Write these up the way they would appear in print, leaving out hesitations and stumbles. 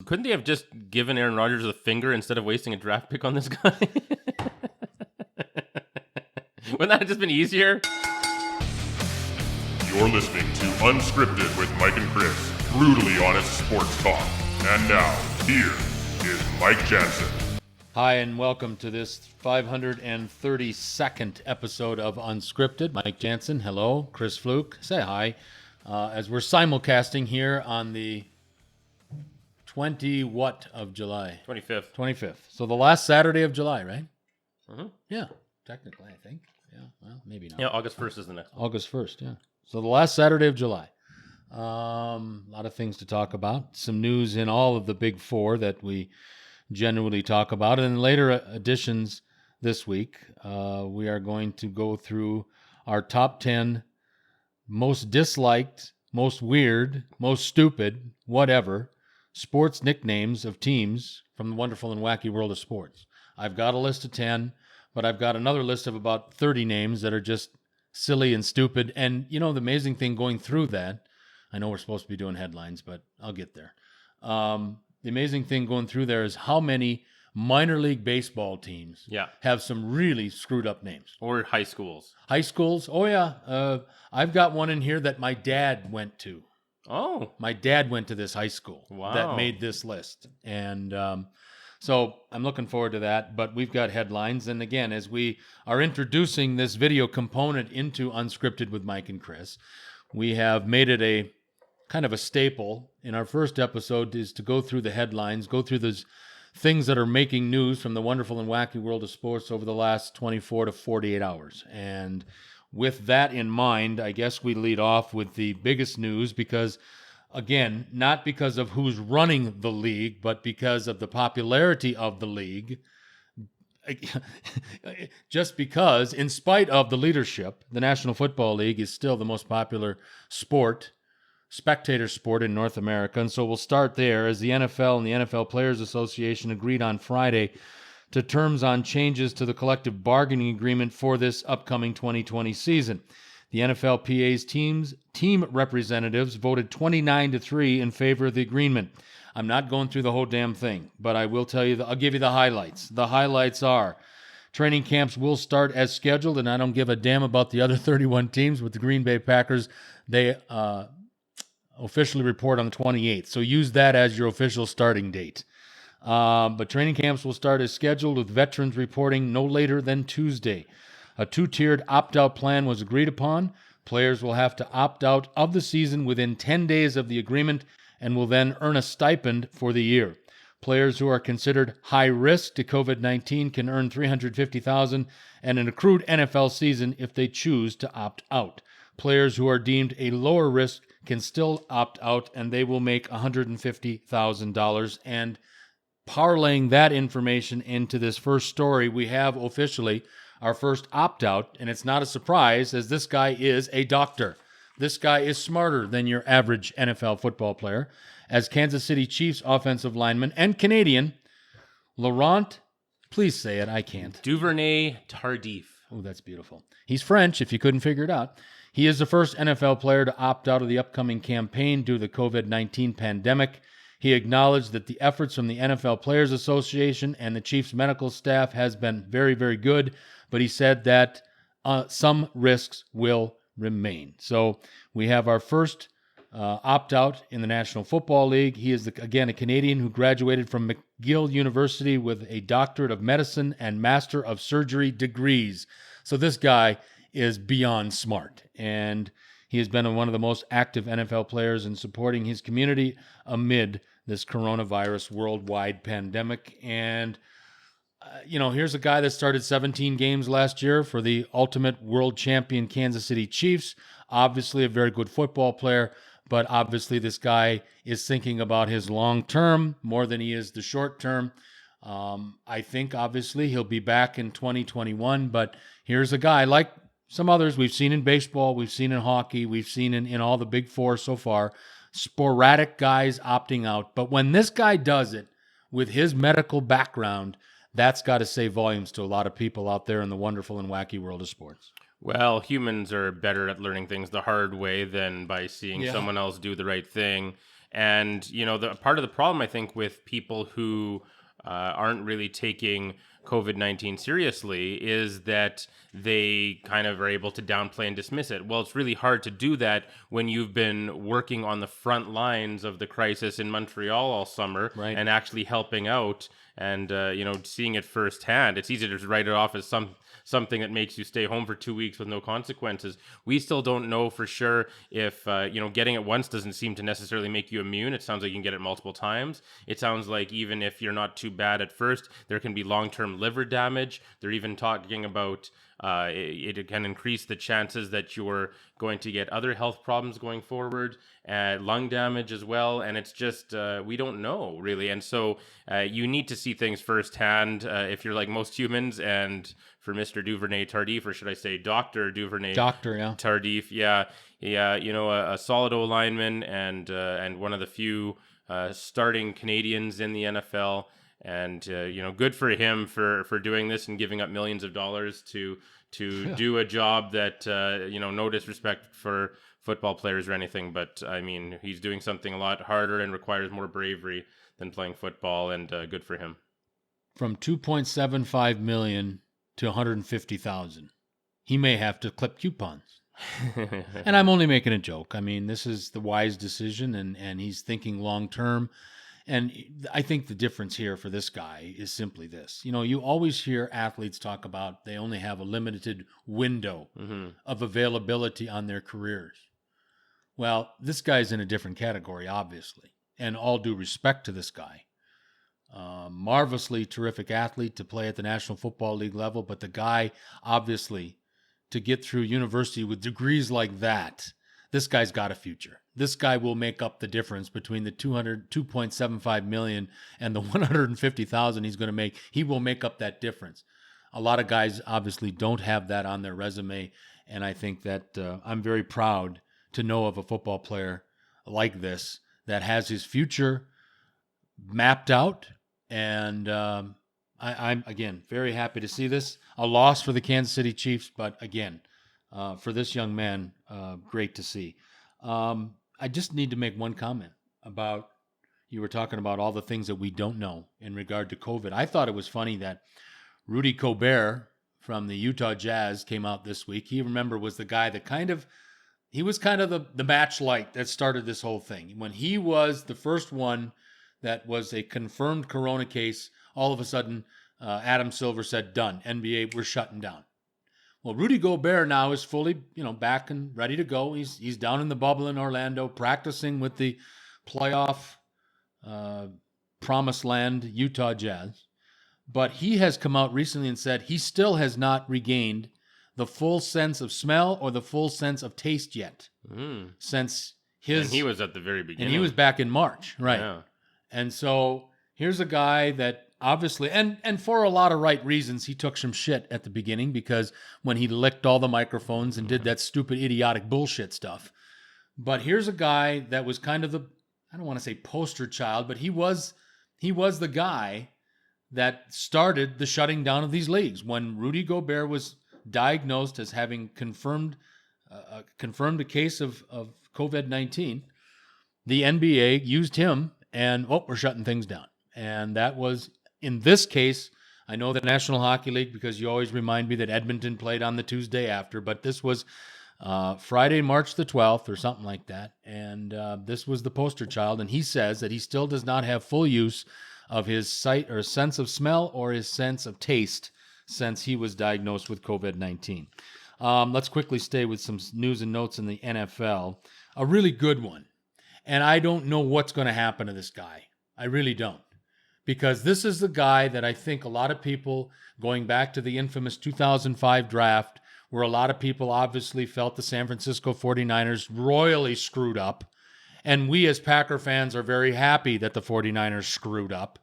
Couldn't they have just given Aaron Rodgers a finger instead of wasting a draft pick on this guy? Wouldn't that have just been easier? You're listening to Unscripted with Mike and Chris, brutally honest sports talk. And now, here is Mike Jansen. Hi, and welcome to this 532nd episode of Unscripted. Mike Jansen, hello. Chris Fluke, say hi. As we're simulcasting here on the 20 of July? 25th. 25th. So the last Saturday of July, right? Mm-hmm. Yeah, technically, I think. Yeah, well, maybe not. Yeah, August 1st is the next one. August 1st, yeah. So the last Saturday of July. A lot of things to talk about. Some news in all of the big four that we generally talk about. And in later editions this week, we are going to go through our top 10 most disliked, most weird, most stupid, whatever, sports nicknames of teams from the wonderful and wacky world of sports. I've got a list of 10, but I've got another list of about 30 names that are just silly and stupid. And, you know, the amazing thing going through that, I know we're supposed to be doing headlines, but I'll get there. The amazing thing going through there is how many minor league baseball teams have some really screwed up names. Or high schools. High schools? Oh, yeah. I've got one in here that my dad went to. Oh. My dad went to this high school that made this list. And so I'm looking forward to that. But we've got headlines. And again, as we are introducing this video component into Unscripted with Mike and Chris, we have made it a kind of a staple in our first episode is to go through the headlines, go through those things that are making news from the wonderful and wacky world of sports over the last 24 to 48 hours. And with that in mind, I guess we lead off with the biggest news because, again, not because of who's running the league, but because of the popularity of the league. Just because, in spite of the leadership, the National Football League is still the most popular spectator sport in North America. And so we'll start there as the NFL and the NFL Players Association agreed on Friday to terms on changes to the collective bargaining agreement for this upcoming 2020 season. The NFLPA's team representatives voted 29-3 in favor of the agreement. I'm not going through the whole damn thing, but I will tell you, I'll give you the highlights. The highlights are training camps will start as scheduled, and I don't give a damn about the other 31 teams with the Green Bay Packers. They officially report on the 28th, so use that as your official starting date. But training camps will start as scheduled with veterans reporting no later than Tuesday. A two-tiered opt-out plan was agreed upon. Players will have to opt out of the season within 10 days of the agreement and will then earn a stipend for the year. Players who are considered high risk to COVID-19 can earn $350,000 and an accrued NFL season if they choose to opt out. Players who are deemed a lower risk can still opt out and they will make $150,000. And parlaying that information into this first story, we have officially our first opt-out, and it's not a surprise as this guy is a doctor. This guy is smarter than your average NFL football player. As Kansas City Chiefs offensive lineman and Canadian, Laurent, please say it, I can't. Duvernay-Tardif. Oh, that's beautiful. He's French, if you couldn't figure it out. He is the first NFL player to opt out of the upcoming campaign due to the COVID-19 pandemic. He acknowledged that the efforts from the NFL Players Association and the Chiefs medical staff has been very, very good, but he said that some risks will remain. So we have our first opt-out in the National Football League. He is, again, a Canadian who graduated from McGill University with a doctorate of medicine and master of surgery degrees. So this guy is beyond smart, and he has been one of the most active NFL players in supporting his community amid this coronavirus worldwide pandemic. And, here's a guy that started 17 games last year for the ultimate world champion Kansas City Chiefs. Obviously a very good football player, but obviously this guy is thinking about his long term more than he is the short term. I think, obviously, he'll be back in 2021, but here's a guy like some others we've seen in baseball, we've seen in hockey, we've seen in all the big four so far, sporadic guys opting out. But when this guy does it with his medical background, that's got to say volumes to a lot of people out there in the wonderful and wacky world of sports. Well, humans are better at learning things the hard way than by seeing someone else do the right thing. And, the part of the problem, I think, with people who aren't really taking COVID-19 seriously is that they kind of are able to downplay and dismiss it. Well, it's really hard to do that when you've been working on the front lines of the crisis in Montreal all summer, Right. and actually helping out and, seeing it firsthand. It's easy to just write it off as something that makes you stay home for 2 weeks with no consequences. We still don't know for sure if, getting it once doesn't seem to necessarily make you immune. It sounds like you can get it multiple times. It sounds like even if you're not too bad at first, there can be long-term liver damage. They're even talking about it can increase the chances that you're going to get other health problems going forward, lung damage as well. And it's just, we don't know really. And so you need to see things firsthand if you're like most humans. And for Mr. Duvernay-Tardif, or should I say Dr. Duvernay-Tardif, yeah, a solid O-lineman and one of the few starting Canadians in the NFL. And good for him for doing this and giving up millions of dollars to do a job that no disrespect for football players or anything, but I mean, he's doing something a lot harder and requires more bravery than playing football, and good for him. From 2.75 million to 150,000, he may have to clip coupons. And I'm only making a joke. I mean, this is the wise decision, and he's thinking long term. And I think the difference here for this guy is simply this. You always hear athletes talk about they only have a limited window of availability on their careers. Well, this guy's in a different category, obviously, and all due respect to this guy. Marvelously terrific athlete to play at the National Football League level, but the guy, obviously, to get through university with degrees like that, this guy's got a future. This guy will make up the difference between the 2.75 million and the 150,000 he's going to make. He will make up that difference. A lot of guys obviously don't have that on their resume, and I think that I'm very proud to know of a football player like this that has his future mapped out, and I'm, again, very happy to see this. A loss for the Kansas City Chiefs, but again, for this young man, great to see. I just need to make one comment about, you were talking about all the things that we don't know in regard to COVID. I thought it was funny that Rudy Gobert from the Utah Jazz came out this week. He, remember, was the guy that he was kind of the match light that started this whole thing. When he was the first one that was a confirmed corona case, all of a sudden, Adam Silver said, done, NBA, we're shutting down. Well, Rudy Gobert now is fully, back and ready to go. He's down in the bubble in Orlando, practicing with the playoff promised land Utah Jazz. But he has come out recently and said he still has not regained the full sense of smell or the full sense of taste yet. Since his... And he was at the very beginning. And he was back in March, right? Yeah. And so here's a guy that obviously, and for a lot of right reasons, he took some shit at the beginning, because when he licked all the microphones and did that stupid, idiotic bullshit stuff. But here's a guy that was kind of I don't want to say poster child, but he was the guy that started the shutting down of these leagues. When Rudy Gobert was diagnosed as having confirmed a case of COVID-19, the NBA used him, and we're shutting things down. And that was, in this case, I know the National Hockey League, because you always remind me that Edmonton played on the Tuesday after, but this was Friday, March the 12th or something like that. And this was the poster child. And he says that he still does not have full use of his sight or sense of smell or his sense of taste since he was diagnosed with COVID-19. Let's quickly stay with some news and notes in the NFL. A really good one. And I don't know what's going to happen to this guy. I really don't. Because this is the guy that I think a lot of people, going back to the infamous 2005 draft, where a lot of people obviously felt the San Francisco 49ers royally screwed up. And we as Packer fans are very happy that the 49ers screwed up.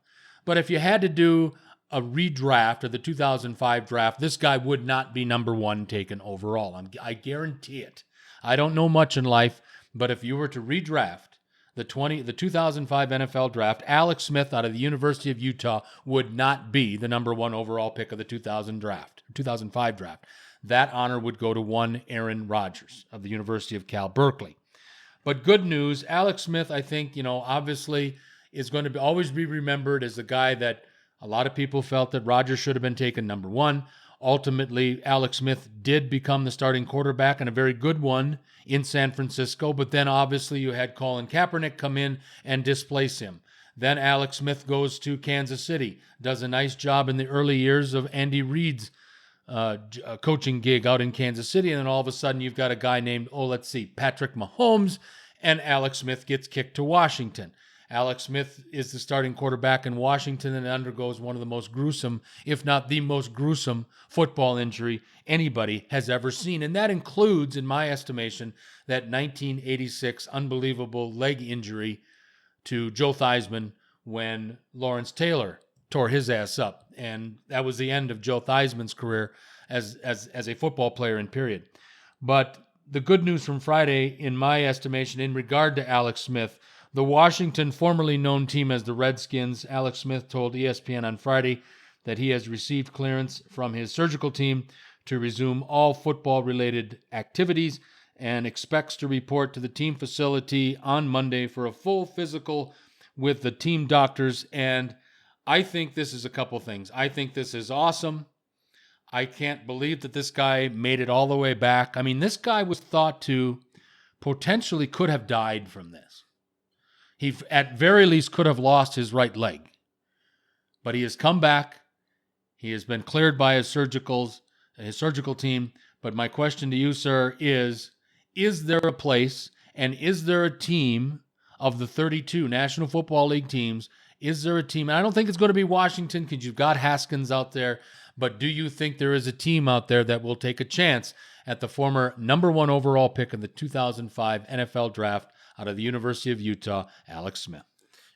But if you had to do a redraft of the 2005 draft, this guy would not be number one taken overall. I guarantee it. I don't know much in life, but if you were to redraft the 2005 NFL draft, Alex Smith out of the University of Utah would not be the number one overall pick of the 2005 draft. That honor would go to one Aaron Rodgers of the University of Cal Berkeley. But good news, Alex Smith, I think, obviously is going to always be remembered as the guy that a lot of people felt that Rodgers should have been taken number one. Ultimately, Alex Smith did become the starting quarterback, and a very good one in San Francisco. But then obviously you had Colin Kaepernick come in and displace him. Then Alex Smith goes to Kansas City, does a nice job in the early years of Andy Reid's coaching gig out in Kansas City. And then all of a sudden you've got a guy named, Patrick Mahomes, and Alex Smith gets kicked to Washington. Alex Smith is the starting quarterback in Washington and undergoes one of the most gruesome, if not the most gruesome, football injury anybody has ever seen. And that includes, in my estimation, that 1986 unbelievable leg injury to Joe Theismann when Lawrence Taylor tore his ass up. And that was the end of Joe Theismann's career as a football player in period. But the good news from Friday, in my estimation, in regard to Alex Smith, the Washington, formerly known team as the Redskins, Alex Smith told ESPN on Friday that he has received clearance from his surgical team to resume all football-related activities and expects to report to the team facility on Monday for a full physical with the team doctors. And I think this is a couple things. I think this is awesome. I can't believe that this guy made it all the way back. I mean, this guy was thought to potentially could have died from this. He, at very least, could have lost his right leg. But he has come back. He has been cleared by his surgical team. But my question to you, sir, is there a place and is there a team of the 32 National Football League teams? Is there a team? And I don't think it's going to be Washington because you've got Haskins out there. But do you think there is a team out there that will take a chance at the former number one overall pick in the 2005 NFL Draft out of the University of Utah, Alex Smith?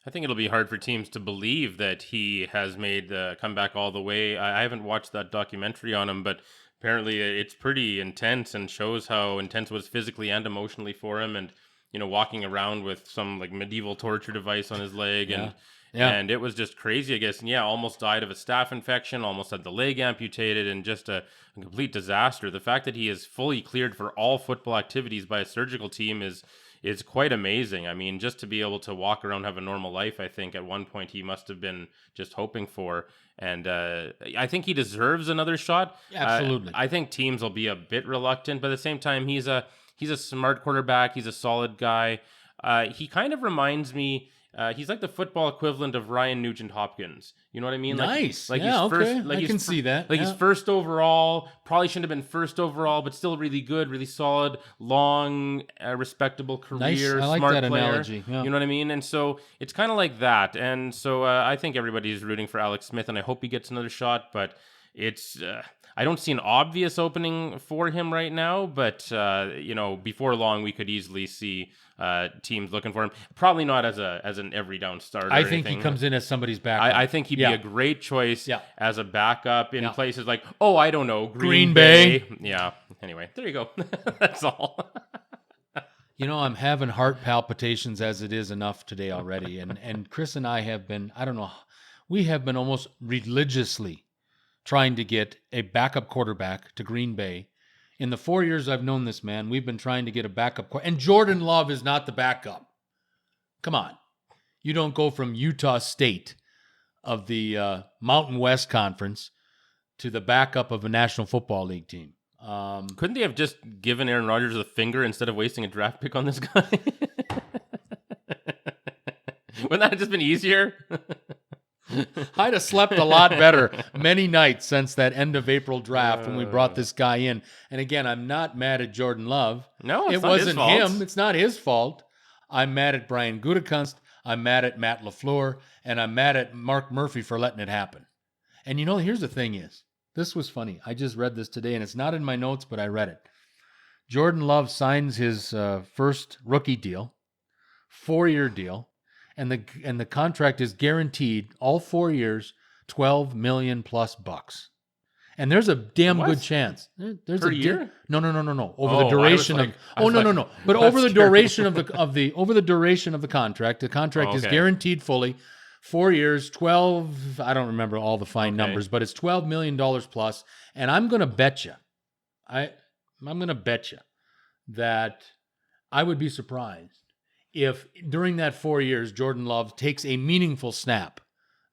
I think it'll be hard for teams to believe that he has made the comeback all the way. I haven't watched that documentary on him, but apparently it's pretty intense and shows how intense it was physically and emotionally for him. And, walking around with some like medieval torture device on his leg and it was just crazy, I guess. And almost died of a staph infection, almost had the leg amputated, and just a complete disaster. The fact that he is fully cleared for all football activities by a surgical team is quite amazing. I mean, just to be able to walk around, have a normal life, I think at one point he must have been just hoping for. And I think he deserves another shot. Absolutely. I think teams will be a bit reluctant, but at the same time, he's a smart quarterback. He's a solid guy. He kind of reminds me, he's like the football equivalent of Ryan Nugent-Hopkins. You know what I mean? Nice. Like yeah, he's okay. first, I can see that. Like he's first overall. Probably shouldn't have been first overall, but still really good, really solid, long, respectable career. Nice. I like smart that player. analogy. Yeah. You know what I mean? And so it's kind of like that. And so I think everybody's rooting for Alex Smith, and I hope he gets another shot. But it's I don't see an obvious opening for him right now. But before long, we could easily see teams looking for him. Probably not as an every down starter. I think he comes in as somebody's backup. I think he'd be a great choice as a backup in places like, I don't know, Green Bay. Yeah. Anyway, there you go. That's all. I'm having heart palpitations as it is enough today already. And Chris and I have been, we have been almost religiously trying to get a backup quarterback to Green Bay. In the 4 years I've known this man, we've been trying to get a backup. And Jordan Love is not the backup. Come on. You don't go from Utah State of the Mountain West Conference to the backup of a National Football League team. Couldn't they have just given Aaron Rodgers a finger instead of wasting a draft pick on this guy? Wouldn't that have just been easier? I'd have slept a lot better many nights since that end of April draft when we brought this guy in. And again, I'm not mad at Jordan Love. No, it wasn't him. It's not his fault. I'm mad at Brian Gutekunst. I'm mad at Matt LaFleur. And I'm mad at Mark Murphy for letting it happen. And here's the thing is, this was funny. I just read this today, and it's not in my notes, but I read it. Jordan Love signs his first rookie deal, 4-year deal. And the contract is guaranteed all 4 years, $12 million plus bucks. And there's a damn good chance. There's per year? No. Over the duration of But over the duration of the contract, the contract is guaranteed fully. 4 years, 12. I don't remember all the fine numbers, but it's $12 million plus. And I'm going to bet you, I'm going to bet you that I would be surprised if during that 4 years, Jordan Love takes a meaningful snap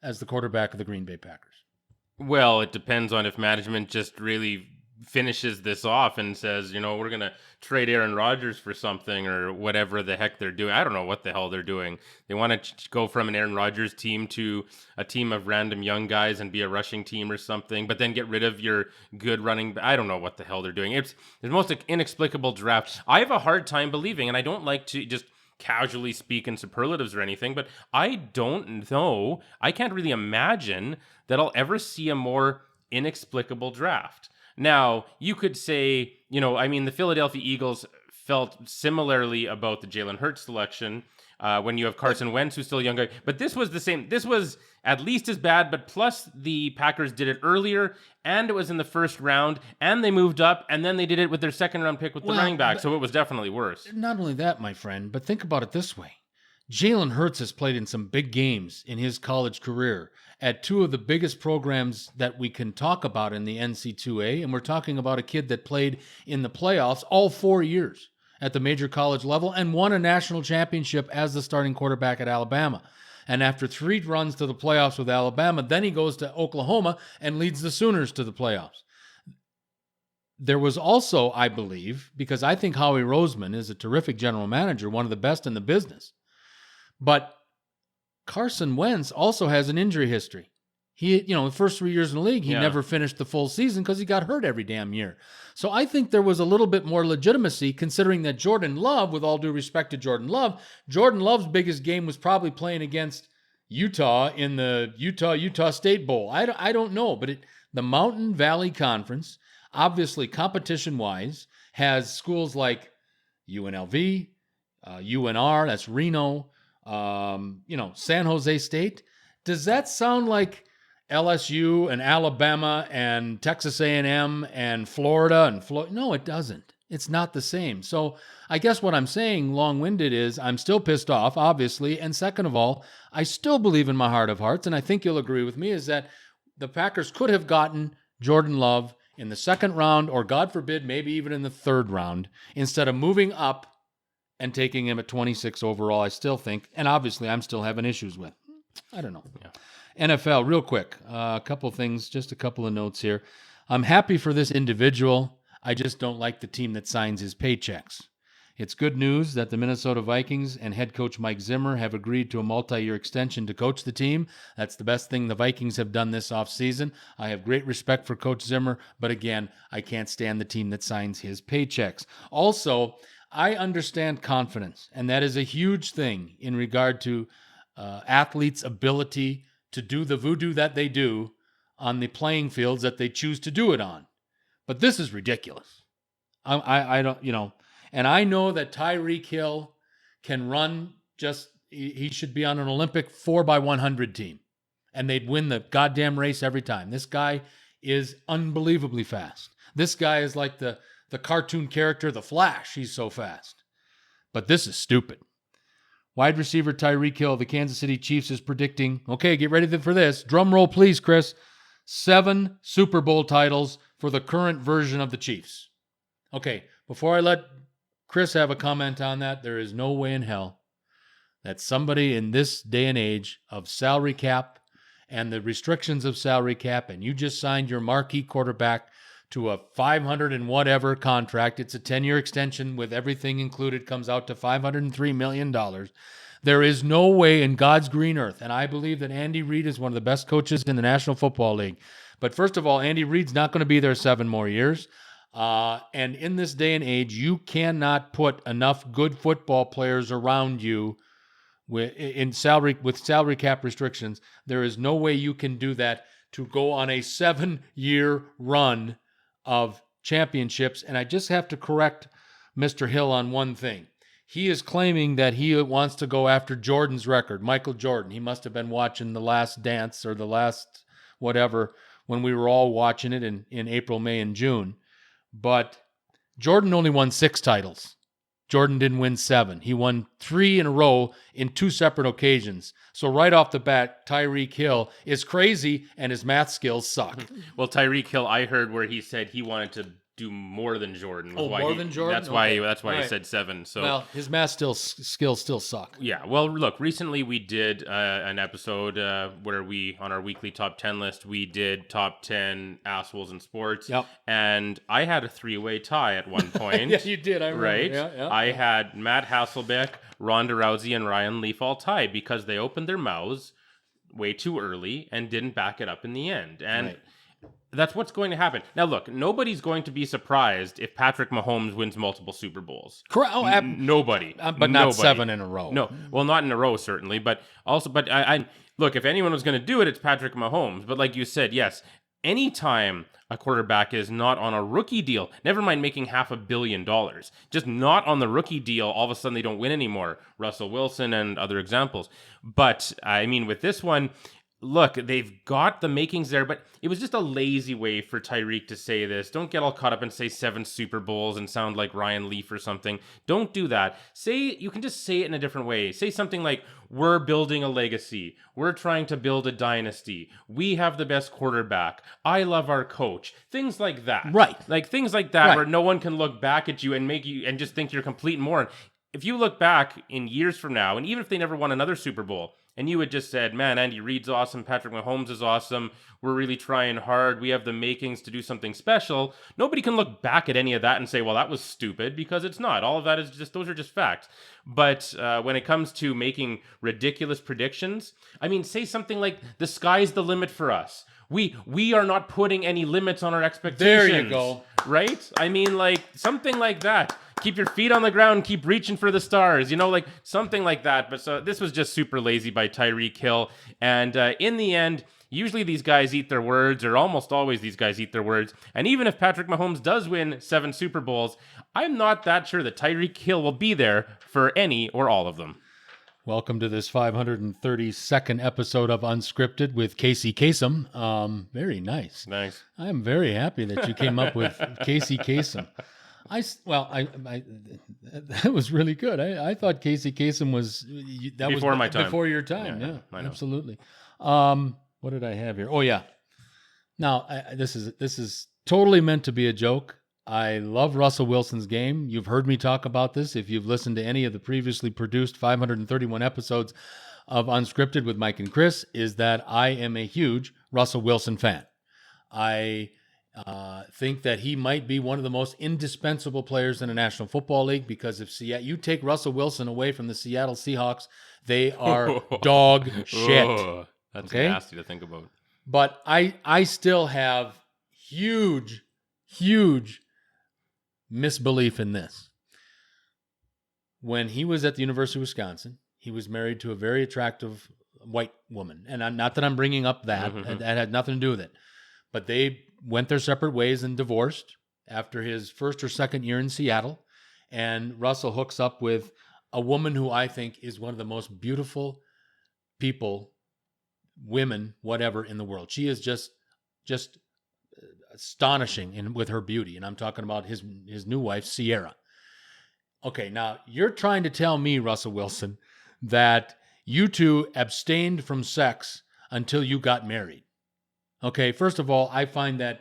as the quarterback of the Green Bay Packers. Well, it depends on if management just really finishes this off and says, we're going to trade Aaron Rodgers for something or whatever the heck they're doing. I don't know what the hell they're doing. They want to go from an Aaron Rodgers team to a team of random young guys and be a rushing team or something, but then get rid of your good running. I don't know what the hell they're doing. It's the most inexplicable draft. I have a hard time believing, and I don't like to just casually speak in superlatives or anything, but I don't know. I can't really imagine that I'll ever see a more inexplicable draft. Now, you could say, the Philadelphia Eagles felt similarly about the Jalen Hurts selection when you have Carson Wentz, who's still a young guy. But this was the same. This was at least as bad, but plus the Packers did it earlier, and it was in the first round, and they moved up, and then they did it with their second-round pick with the running back, so it was definitely worse. Not only that, my friend, but think about it this way. Jalen Hurts has played in some big games in his college career at two of the biggest programs that we can talk about in the NC2A, and we're talking about a kid that played in the playoffs all 4 years at the major college level and won a national championship as the starting quarterback at Alabama. And after 3 runs to the playoffs with Alabama, then he goes to Oklahoma and leads the Sooners to the playoffs. There was also, I believe, because I think Howie Roseman is a terrific general manager, one of the best in the business, but Carson Wentz also has an injury history. He, the first 3 years in the league, he never finished the full season because he got hurt every damn year. So I think there was a little bit more legitimacy considering that Jordan Love, with all due respect to Jordan Love's biggest game was probably playing against Utah in the Utah State Bowl. I don't know, but the Mountain Valley Conference, obviously competition-wise, has schools like UNLV, UNR, that's Reno, San Jose State. Does that sound like LSU and Alabama and Texas A&M and Florida No, it doesn't. It's not the same. So I guess what I'm saying, long-winded, is I'm still pissed off, obviously. And second of all, I still believe in my heart of hearts, and I think you'll agree with me, is that the Packers could have gotten Jordan Love in the second round, or God forbid, maybe even in the third round, instead of moving up and taking him at 26 overall. I still think, and obviously I'm still having issues with. I don't know. Yeah. NFL, real quick, a couple things, just a couple of notes here. I'm happy for this individual. I just don't like the team that signs his paychecks. It's good news that the Minnesota Vikings and head coach Mike Zimmer have agreed to a multi-year extension to coach the team. That's the best thing the Vikings have done this offseason. I have great respect for Coach Zimmer, but again, I can't stand the team that signs his paychecks. Also, I understand confidence, and that is a huge thing in regard to athletes' ability to do the voodoo that they do on the playing fields that they choose to do it on. But this is ridiculous. I don't, and I know that Tyreek Hill can run he should be on an Olympic 4x100 team, and they'd win the goddamn race every time. This guy is unbelievably fast. This guy is like the cartoon character, the Flash. He's so fast. But this is stupid. Wide receiver Tyreek Hill, the Kansas City Chiefs, is predicting, okay, get ready for this. Drum roll, please, Chris. 7 Super Bowl titles for the current version of the Chiefs. Okay, before I let Chris have a comment on that, there is no way in hell that somebody in this day and age of salary cap and the restrictions of salary cap, and you just signed your marquee quarterback to a 500 and whatever contract. It's a 10-year extension with everything included, comes out to $503 million. There is no way in God's green earth, and I believe that Andy Reid is one of the best coaches in the National Football League. But first of all, Andy Reid's not going to be there 7 more years. And in this day and age, you cannot put enough good football players around you with salary cap restrictions. There is no way you can do that to go on a 7-year run of championships. And I just have to correct Mr. Hill on one thing. He is claiming that he wants to go after Jordan's record, Michael Jordan. He must have been watching The Last Dance or The Last whatever when we were all watching it in April, May, and June. But Jordan only won 6 titles. Jordan didn't win 7. He won 3 in a row in 2 separate occasions. So right off the bat, Tyreek Hill is crazy and his math skills suck. Well, Tyreek Hill, I heard where he said he wanted to do more than Jordan. Oh, more than Jordan? That's why. Okay. That's why All he right. said 7. So Well, his math skills still suck. yeah. Well, look. Recently, we did an episode where we, on our weekly top 10 list, we did top 10 assholes in sports. Yep. And I had a 3-way tie at one point. Yeah, you did. I remember. Right. Yeah. I had Matt Hasselbeck, Ronda Rousey, and Ryan Leaf all tied because they opened their mouths way too early and didn't back it up in the end. And Right. that's what's going to happen. Now, look, nobody's going to be surprised if Patrick Mahomes wins multiple Super Bowls. Correct. Oh, Nobody. but not 7 in a row. No, well, not in a row, certainly. But I look, if anyone was going to do it, it's Patrick Mahomes. But like you said, yes, anytime a quarterback is not on a rookie deal, never mind making $500 million, just not on the rookie deal, all of a sudden they don't win anymore. Russell Wilson and other examples. But I mean, with this one, look, they've got the makings there, but it was just a lazy way for Tyreek to say this. Don't get all caught up and say 7 Super Bowls and sound like Ryan Leaf or something. Don't do that. You can just say it in a different way. Say something like, we're building a legacy. We're trying to build a dynasty. We have the best quarterback. I love our coach. Things like that. Right. Like things like that Right. where no one can look back at you and make you and just think you're complete moron. If you look back in years from now, and even if they never won another Super Bowl, and you had just said, man, Andy Reid's awesome, Patrick Mahomes is awesome, we're really trying hard, we have the makings to do something special, nobody can look back at any of that and say, well, that was stupid, because it's not. All of that is just, those are just facts. But when it comes to making ridiculous predictions, I mean, say something like, the sky's the limit for us. We are not putting any limits on our expectations. There you go. Right? I mean, like, something like that. Keep your feet on the ground, keep reaching for the stars, like something like that. But so this was just super lazy by Tyreek Hill. And in the end, usually these guys eat their words, or almost always these guys eat their words. And even if Patrick Mahomes does win 7 Super Bowls, I'm not that sure that Tyreek Hill will be there for any or all of them. Welcome to this 532nd episode of Unscripted with Casey Kasem. Very nice. Thanks. I'm very happy that you came up with Casey Kasem. That was really good. I thought Casey Kasem was Before my time. Before your time, yeah, I know. absolutely. What did I have here? Oh yeah. Now this is totally meant to be a joke. I love Russell Wilson's game. You've heard me talk about this if you've listened to any of the previously produced 531 episodes of Unscripted with Mike and Chris. Is that I am a huge Russell Wilson fan. I think that he might be one of the most indispensable players in the National Football League, because if you take Russell Wilson away from the Seattle Seahawks, they are dog shit. Oh, that's nasty to think about. But I still have huge misbelief in this. When he was at the University of Wisconsin, he was married to a very attractive white woman. And not that I'm bringing up that. Mm-hmm. That had nothing to do with it. But they went their separate ways and divorced after his first or second year in Seattle. And Russell hooks up with a woman who I think is one of the most beautiful women, whatever, in the world. She is just astonishing with her beauty. And I'm talking about his new wife, Sierra. Okay, now you're trying to tell me, Russell Wilson, that you two abstained from sex until you got married. Okay, first of all, I find that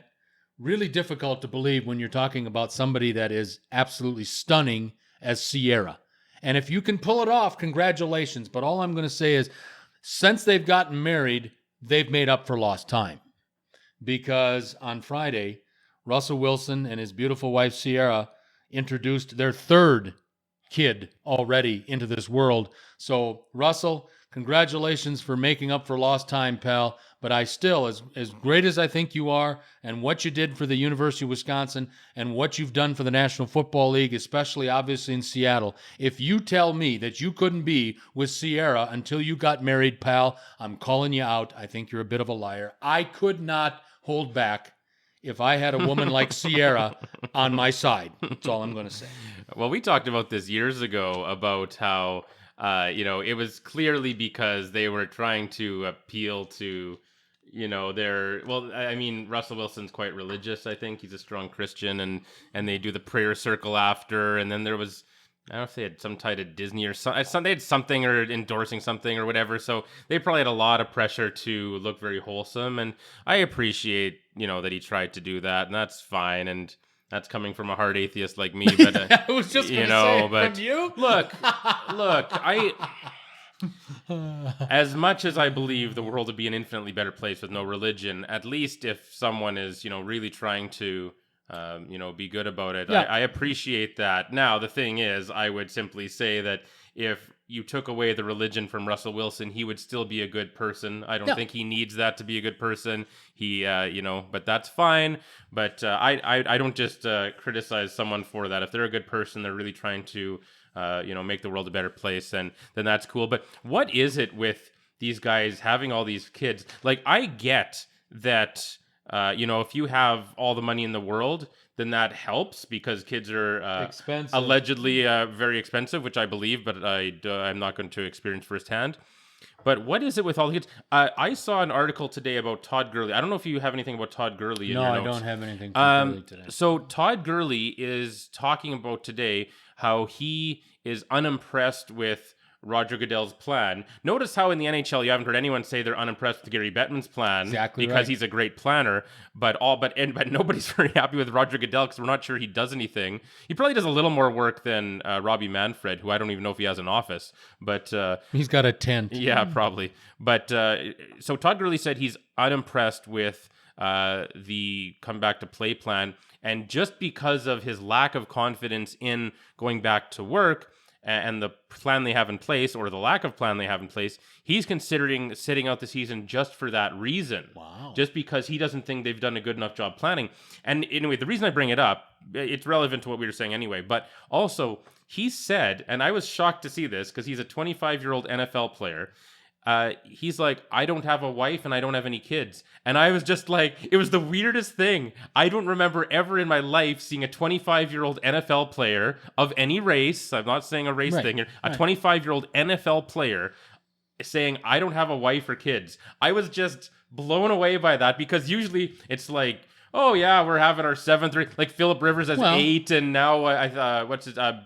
really difficult to believe when you're talking about somebody that is absolutely stunning as Sierra. And if you can pull it off, congratulations. But all I'm going to say is, since they've gotten married, they've made up for lost time. Because on Friday, Russell Wilson and his beautiful wife, Sierra, introduced their 3rd kid already into this world. So, Russell, congratulations for making up for lost time, pal. But I still, as great as I think you are, and what you did for the University of Wisconsin, and what you've done for the National Football League, especially obviously in Seattle, if you tell me that you couldn't be with Sierra until you got married, pal, I'm calling you out. I think you're a bit of a liar. I could not hold back if I had a woman like Sierra on my side. That's all I'm going to say. Well, we talked about this years ago about how, it was clearly because they were trying to appeal to, Russell Wilson's quite religious, I think. He's a strong Christian, and they do the prayer circle after, and then there was, I don't know if they had some tie to Disney or something. They had something or endorsing something or whatever. So they probably had a lot of pressure to look very wholesome. And I appreciate, that he tried to do that, and that's fine. And That's coming from a hard atheist like me, but I was just you going to know, say, but from you? look, as much as I believe the world would be an infinitely better place with no religion, at least if someone is, really trying to, be good about it, Yeah. I appreciate that. Now, the thing is, I would simply say that if you took away the religion from Russell Wilson, he would still be a good person. I don't think he needs that to be a good person. He, but that's fine. But I don't just criticize someone for that. If they're a good person, they're really trying to, make the world a better place, then that's cool. But what is it with these guys having all these kids? Like, I get that, if you have all the money in the world, then that helps because kids are Expensive. allegedly very expensive, which I believe, but I'm not going to experience firsthand. But what is it with all the kids? I saw an article today about Todd Gurley. I don't know if you have anything about Todd Gurley in No, your I notes. don't have anything from Gurley today. So Todd Gurley is talking about today how he is unimpressed with Roger Goodell's plan. Notice how in the NHL you haven't heard anyone say they're unimpressed with Gary Bettman's plan, Exactly because right. he's a great planner. But nobody's very happy with Roger Goodell because we're not sure he does anything. He probably does a little more work than Robbie Manfred, who I don't even know if he has an office. But He's got a tent. yeah, probably. But so Todd Gurley said he's unimpressed with the come back to play plan, and just because of his lack of confidence in going back to work and the plan they have in place, or the lack of plan they have in place, he's considering sitting out the season just for that reason. Wow. Just because he doesn't think they've done a good enough job planning. And anyway, the reason I bring it up, it's relevant to what we were saying anyway, but also he said, and I was shocked to see this because he's a 25-year-old NFL player. He's like, I don't have a wife and I don't have any kids. And I was just like, it was the weirdest thing. I don't remember ever in my life seeing a 25-year-old NFL player of any race. I'm not saying a race thing here. A 25-year-old NFL player saying, I don't have a wife or kids. I was just blown away by that, because usually it's like, oh yeah, we're having our 7th, like Phillip Rivers has 8, and now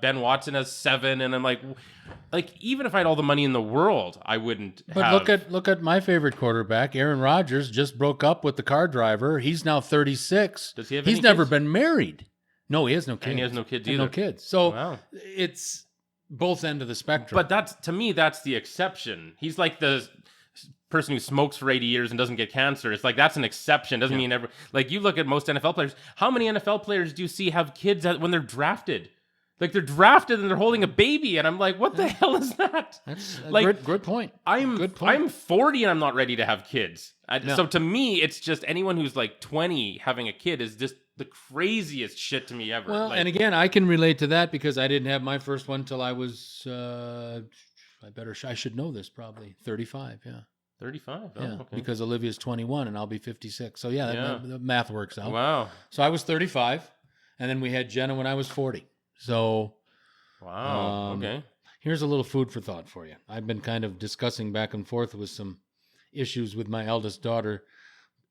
Ben Watson has 7, and I'm like even if I had all the money in the world, I wouldn't. But look at my favorite quarterback, Aaron Rodgers, just broke up with the car driver. He's now 36. Does he have? He's never been married. No, he has no kids. And he has no kids either. No kids. So wow. It's both end of the spectrum. But to me, that's the exception. He's like the person who smokes for 80 years and doesn't get cancer. It's like, that's an exception. Doesn't mean like, you look at most NFL players. How many NFL players do you see have kids when they're drafted? Like, they're drafted and they're holding a baby, and I'm like, what the hell is that? That's a like, good point. I'm 40 and I'm not ready to have kids. So to me, it's just anyone who's like 20 having a kid is just the craziest shit to me ever. Well, and again, I can relate to that because I didn't have my first one till I was, I should know this, probably 35. Yeah. 35. Oh, yeah, okay. Because Olivia's 21 and I'll be 56. So yeah. The math works out. Wow. So I was 35, and then we had Jenna when I was 40. So, wow. Okay. Here's a little food for thought for you. I've been kind of discussing back and forth with some issues with my eldest daughter.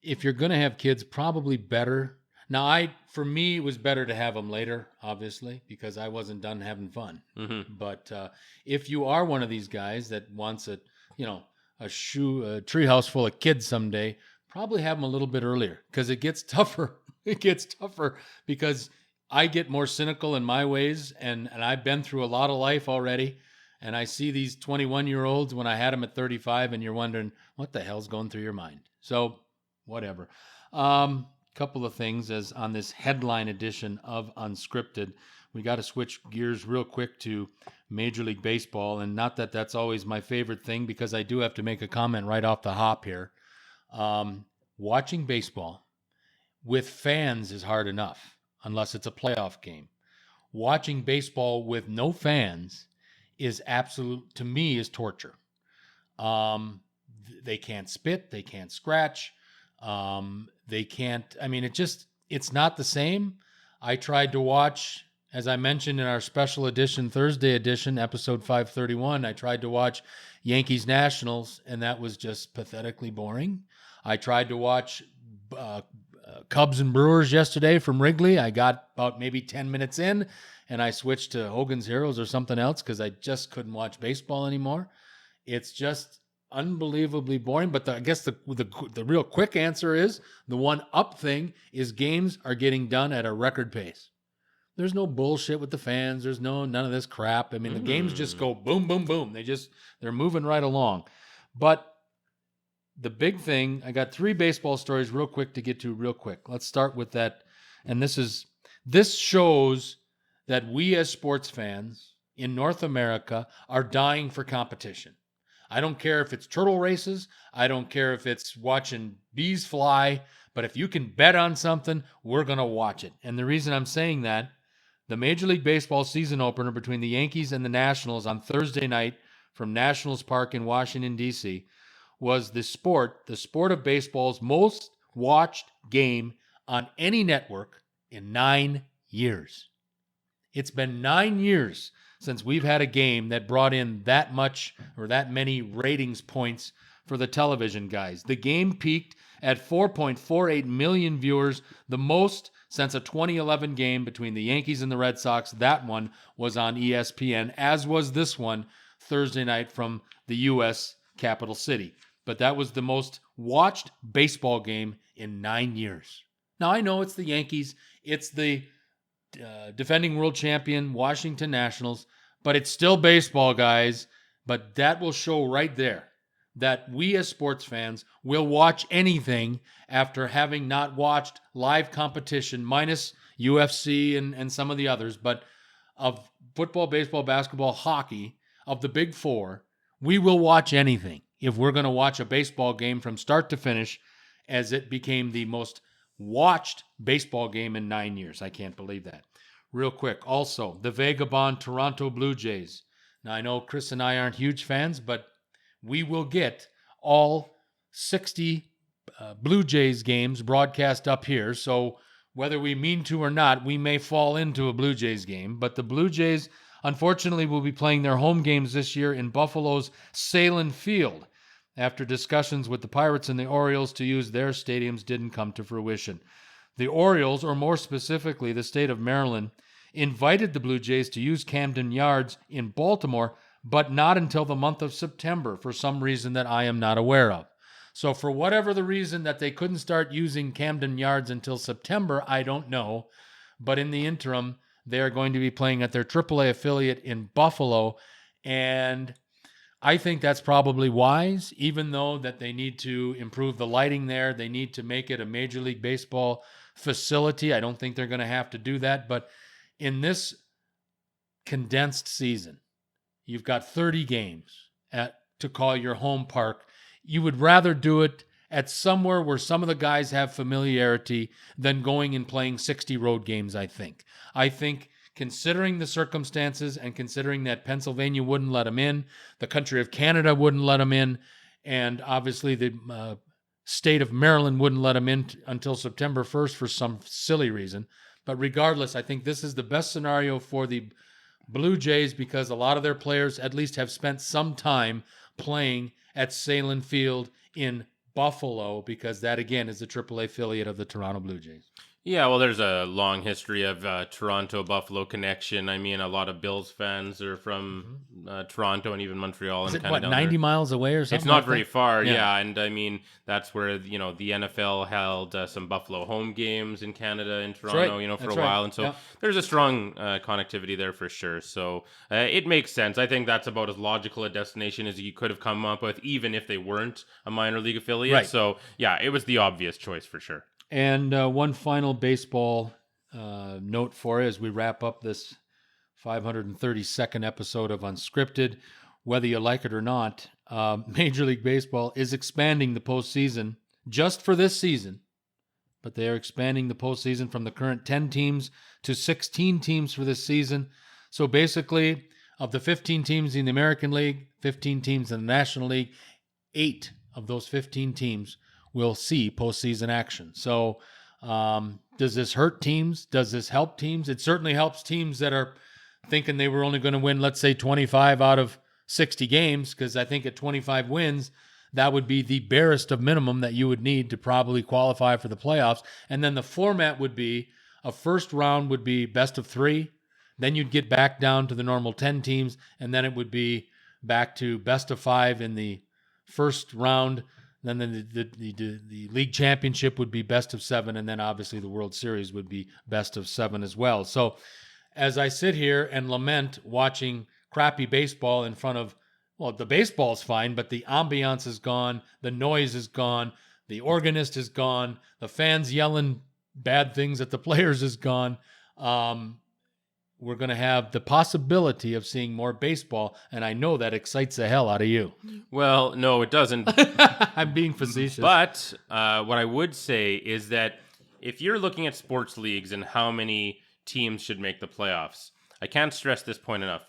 If you're going to have kids, probably better. Now, for me, it was better to have them later, obviously, because I wasn't done having fun. Mm-hmm. But if you are one of these guys that wants a treehouse full of kids someday, probably have them a little bit earlier, because it gets tougher. It gets tougher because I get more cynical in my ways, and I've been through a lot of life already, and I see these 21-year-olds when I had them at 35, and you're wondering, what the hell's going through your mind? So, whatever. Couple of things as on this headline edition of Unscripted. We got to switch gears real quick to Major League Baseball, and not that that's always my favorite thing, because I do have to make a comment right off the hop here. Watching baseball with fans is hard enough, unless it's a playoff game. Watching baseball with no fans is to me, is torture. They can't spit, they can't scratch, they can't, it's not the same. I tried to watch, as I mentioned in our special edition, Thursday edition, episode 531, I tried to watch Yankees Nationals, and that was just pathetically boring. I tried to watch Cubs and Brewers yesterday from Wrigley. I got about maybe 10 minutes in, and I switched to Hogan's Heroes or something else because I just couldn't watch baseball anymore. It's just unbelievably boring. But I guess the real quick answer is the one up thing is games are getting done at a record pace. There's no bullshit with the fans. There's none of this crap. I mean, the games just go boom, boom, boom. They're moving right along. But the big thing, I got 3 baseball stories real quick to get to real quick. Let's start with that. And this shows that we as sports fans in North America are dying for competition. I don't care if it's turtle races. I don't care if it's watching bees fly. But if you can bet on something, we're going to watch it. And the reason I'm saying that, the Major League Baseball season opener between the Yankees and the Nationals on Thursday night from Nationals Park in Washington, D.C., was the sport of baseball's most watched game on any network in 9 years. It's been 9 years since we've had a game that brought in that much or that many ratings points for the television guys. The game peaked at 4.48 million viewers, the most since a 2011 game between the Yankees and the Red Sox. That one was on ESPN, as was this one Thursday night from the U.S. capital city. But that was the most watched baseball game in 9 years. Now, I know it's the Yankees. It's the defending world champion Washington Nationals, but it's still baseball, guys. But that will show right there that we as sports fans will watch anything after having not watched live competition, minus UFC and some of the others, but of football, baseball, basketball, hockey, of the big 4, we will watch anything if we're going to watch a baseball game from start to finish, as it became the most watched baseball game in 9 years. I can't believe that. Real quick, also, the vagabond Toronto Blue Jays. Now, I know Chris and I aren't huge fans, but we will get all 60 Blue Jays games broadcast up here. So whether we mean to or not, we may fall into a Blue Jays game. But the Blue Jays, unfortunately, will be playing their home games this year in Buffalo's Salem Field, after discussions with the Pirates and the Orioles to use their stadiums didn't come to fruition. The Orioles, or more specifically the state of Maryland, invited the Blue Jays to use Camden Yards in Baltimore, but not until the month of September for some reason that I am not aware of. So for whatever the reason that they couldn't start using Camden Yards until September, I don't know. But in the interim, they are going to be playing at their AAA affiliate in Buffalo. And I think that's probably wise, even though that they need to improve the lighting there. They need to make it a Major League Baseball facility. I don't think they're going to have to do that. But in this condensed season, you've got 30 games to call your home park. You would rather do it at somewhere where some of the guys have familiarity than going and playing 60 road games, I think. I think considering the circumstances and considering that Pennsylvania wouldn't let them in, the country of Canada wouldn't let them in, and obviously the state of Maryland wouldn't let them in until September 1st for some silly reason. But regardless, I think this is the best scenario for the Blue Jays because a lot of their players at least have spent some time playing at Salem Field in Buffalo, because that, again, is the AAA affiliate of the Toronto Blue Jays. Yeah, well, there's a long history of Toronto-Buffalo connection. I mean, a lot of Bills fans are from Toronto and even Montreal. Is and it, 90 miles away or something? It's not like very that? far, yeah. And I mean, that's where, the NFL held some Buffalo home games in Canada and Toronto, right. for That's a while. right. And so Yeah. there's a strong connectivity there for sure. So it makes sense. I think that's about as logical a destination as you could have come up with, even if they weren't a minor league affiliate. Right. So, yeah, it was the obvious choice for sure. And one final baseball note for you as we wrap up this 532nd episode of Unscripted. Whether you like it or not, Major League Baseball is expanding the postseason just for this season, but they are expanding the postseason from the current 10 teams to 16 teams for this season. So basically, of the 15 teams in the American League, 15 teams in the National League, 8 of those 15 teams will see postseason action. So does this hurt teams? Does this help teams? It certainly helps teams that are thinking they were only going to win, let's say, 25 out of 60 games, because I think at 25 wins, that would be the barest of minimum that you would need to probably qualify for the playoffs. And then the format would be a first round would be best of 3. Then you'd get back down to the normal 10 teams, and then it would be back to best of 5 in the first round. Then the league championship would be best of 7, and then obviously the World Series would be best of 7 as well. So as I sit here and lament watching crappy baseball in front of, well, the baseball's fine, but the ambiance is gone, the noise is gone, the organist is gone, the fans yelling bad things at the players is gone. We're going to have the possibility of seeing more baseball, and I know that excites the hell out of you. Well, no, it doesn't. I'm being facetious. But what I would say is that if you're looking at sports leagues and how many teams should make the playoffs, I can't stress this point enough.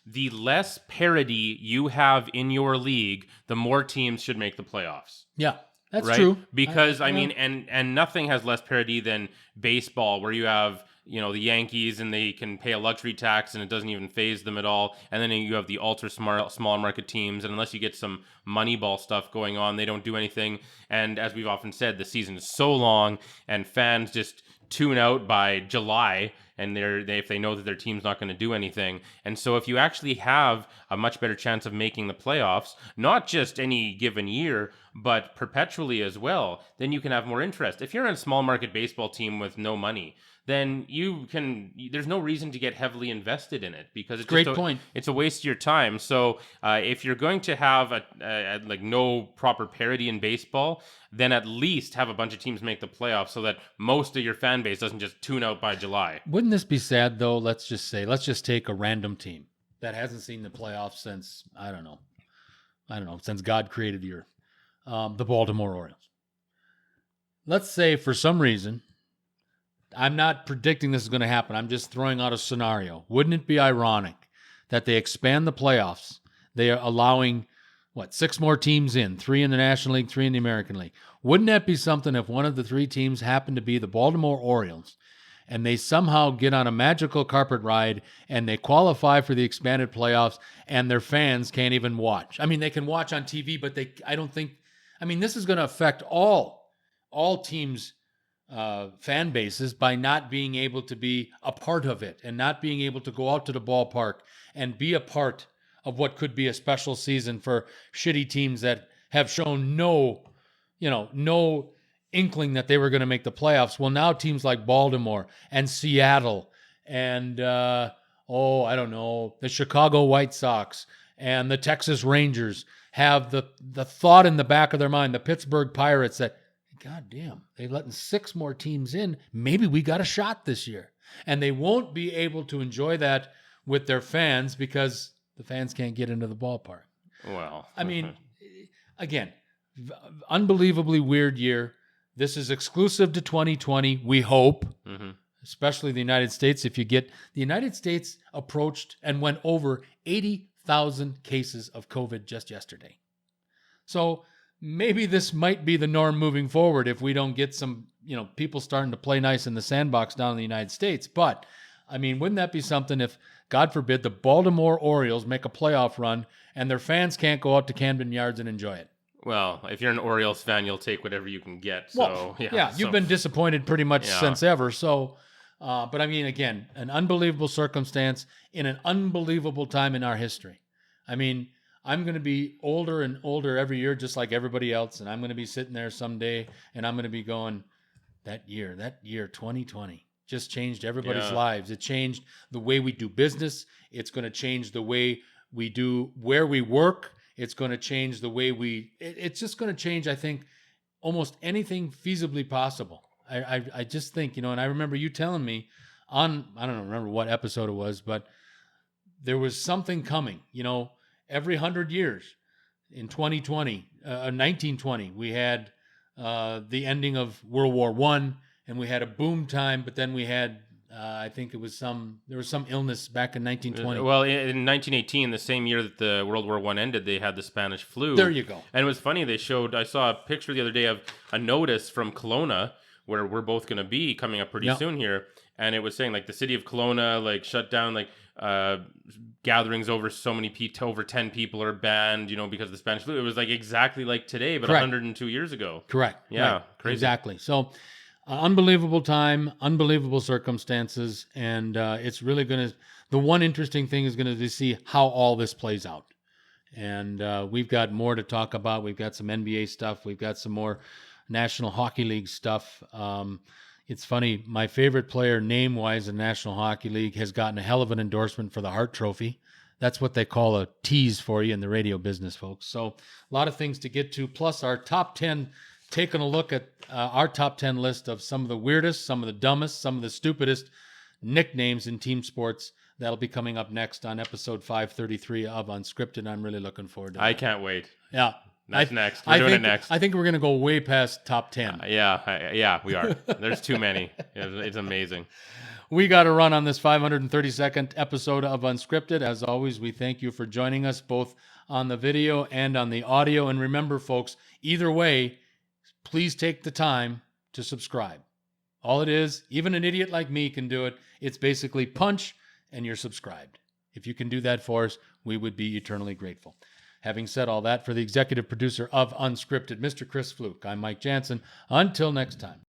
The less parity you have in your league, the more teams should make the playoffs. Yeah, that's right? true. Because I mean, and nothing has less parity than baseball, where you have, you know, the Yankees and they can pay a luxury tax and it doesn't even faze them at all. And then you have the ultra small market teams, and unless you get some Moneyball stuff going on, they don't do anything. And as we've often said, the season is so long and fans just tune out by July, and if they know that their team's not going to do anything. And so if you actually have a much better chance of making the playoffs, not just any given year, but perpetually as well, then you can have more interest. If you're in a small market baseball team with no money, then there's no reason to get heavily invested in it, because it's Great point. It's a waste of your time. So if you're going to have like no proper parity in baseball, then at least have a bunch of teams make the playoffs so that most of your fan base doesn't just tune out by July. Wouldn't this be sad though? Let's just take a random team that hasn't seen the playoffs since, I don't know, since God created the earth. The Baltimore Orioles. Let's say for some reason, I'm not predicting this is going to happen, I'm just throwing out a scenario. Wouldn't it be ironic that they expand the playoffs? They are allowing, 6 more teams in, 3 in the National League, 3 in the American League. Wouldn't that be something if one of the 3 teams happened to be the Baltimore Orioles, and they somehow get on a magical carpet ride and they qualify for the expanded playoffs, and their fans can't even watch? I mean, they can watch on TV, but this is going to affect all teams' fan bases by not being able to be a part of it and not being able to go out to the ballpark and be a part of what could be a special season for shitty teams that have shown no inkling that they were going to make the playoffs. Well, now teams like Baltimore and Seattle and I don't know, the Chicago White Sox and the Texas Rangers have the thought in the back of their mind, the Pittsburgh Pirates, that, God damn, they're letting 6 more teams in. Maybe we got a shot this year. And they won't be able to enjoy that with their fans because the fans can't get into the ballpark. Well, I mean, again, unbelievably weird year. This is exclusive to 2020, we hope, especially the United States. If you get the United States approached and went over 80,000 cases of COVID just yesterday. So maybe this might be the norm moving forward if we don't get some, people starting to play nice in the sandbox down in the United States. But, I mean, wouldn't that be something if, God forbid, the Baltimore Orioles make a playoff run and their fans can't go out to Camden Yards and enjoy it? Well, if you're an Orioles fan, you'll take whatever you can get. So, you've been disappointed pretty much since ever. So, but I mean, again, an unbelievable circumstance in an unbelievable time in our history. I mean, I'm going to be older and older every year, just like everybody else. And I'm going to be sitting there someday and I'm going to be going, that year, 2020 just changed everybody's lives. It changed the way we do business. It's going to change the way we do where we work. It's going to change the way it's just going to change, I think, almost anything feasibly possible. I just think, and I remember you telling me on, I don't remember what episode it was, but there was something coming, every 100 years. In 1920, we had the ending of World War I, and we had a boom time, but then we had, I think there was some illness back in 1920. Well, in 1918, the same year that the World War I ended, they had the Spanish flu. There you go. And it was funny, I saw a picture the other day of a notice from Kelowna, where we're both going to be coming up pretty soon here, and it was saying, like, the city of Kelowna, like, shut down, like, gatherings over so many people, over 10 people are banned, because of the Spanish flu. It was like exactly like today, but Correct. 102 years ago. Correct. Yeah, right. crazy. Exactly. So, unbelievable time, unbelievable circumstances, and it's really going to. The one interesting thing is going to see how all this plays out, And we've got more to talk about. We've got some NBA stuff. We've got some more National Hockey League stuff. It's funny, my favorite player name-wise in National Hockey League has gotten a hell of an endorsement for the Hart Trophy. That's what they call a tease for you in the radio business, folks. So a lot of things to get to, plus our top 10, taking a look at our top 10 list of some of the weirdest, some of the dumbest, some of the stupidest nicknames in team sports. That'll be coming up next on episode 533 of Unscripted. I'm really looking forward to that. I can't wait. Yeah. That's next. We're doing it next. I think we're going to go way past top 10. Yeah, we are. There's too many. It's amazing. We got to run on this 532nd episode of Unscripted. As always, we thank you for joining us both on the video and on the audio. And remember, folks, either way, please take the time to subscribe. All it is, even an idiot like me can do it. It's basically punch and you're subscribed. If you can do that for us, we would be eternally grateful. Having said all that, for the executive producer of Unscripted, Mr. Chris Fluke, I'm Mike Jansen. Until next time.